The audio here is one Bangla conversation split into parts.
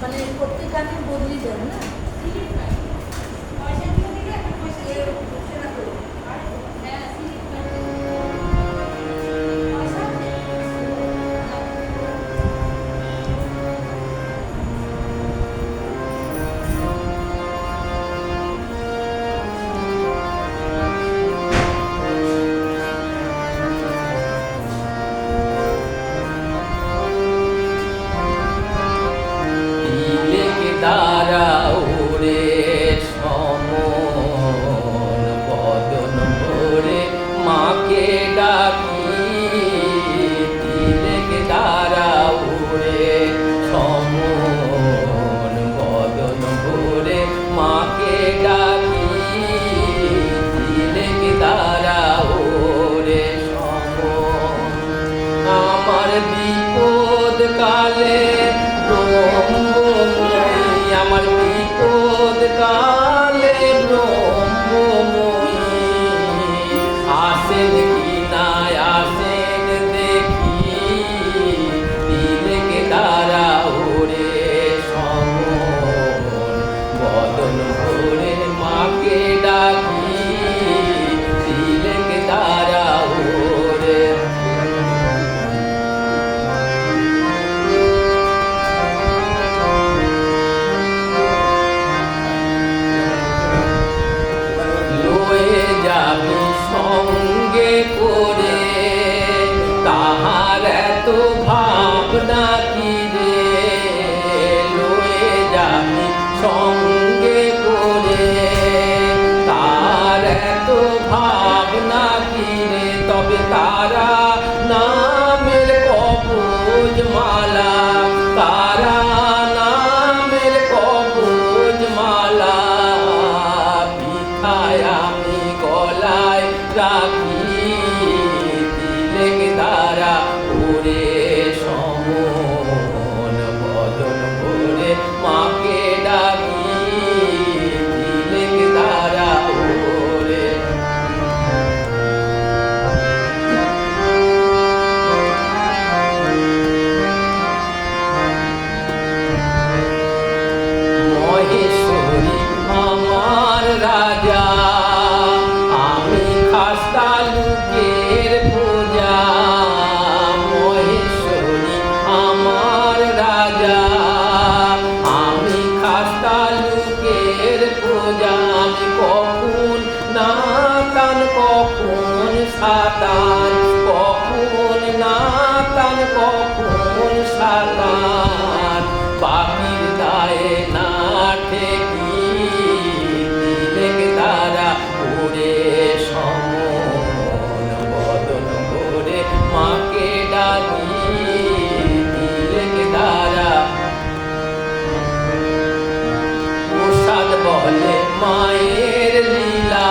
মানে প্রত্যেক গানে বদলি যাবে না? বিপদ কালে আমার বিপদ কালে ব্রহ্মময়ী আসেন কি না আসেন দেখি তিলেক দ্বারা ওরে সমন বদন ভরে মাকে ডাকি তিলেক দ্বারা ওরে যাবি সঙ্গে করে তাহার এত ভাবনা কি রে লয়ে যাবি সঙ্গে করে তার এত ভাবনা কি রে তবে তারা নামের কবজ মালা তারা নামের কবজ মালা আমি গলায় রাখি তিলেক দ্বারা ওরে সমন বদন ভরে মাকে ডাকি তিলেক দ্বারা ওরে মহেশ্বরী আমার রাজা তালুকের পূজা মহেশ্বরী আমার রাজা আমি খাস তালুকের পূজা আমি কখন নাতান কখন সাতান কখন নাতান কখন সাতান পাপির দায়ে না ঠেকি তিলেক দ্বারা ওরে মাকে ডাকি তিলেক দ্বারা প্রসাদ বলে মায়ের লীলা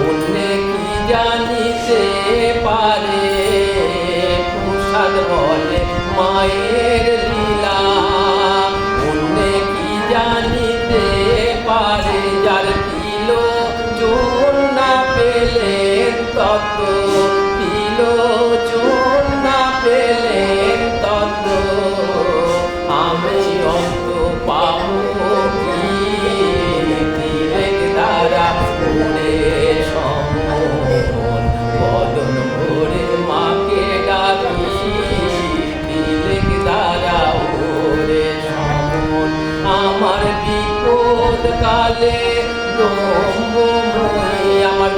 অন্যে কি জানিতে পারে প্রসাদ বলে মায়ের লীলা অন্যে কি জানিতে পারে যার তিল জন না পেলে তত লোচন না পেলেন তত আমি অন্ত পাবো কি তিলেক দ্বারা ওরে সমন বদন ভরে মাকে ডাকি তিলেক দ্বারা ওরে সমন আমার বিপদ কালে ব্রহ্মময়ী আমার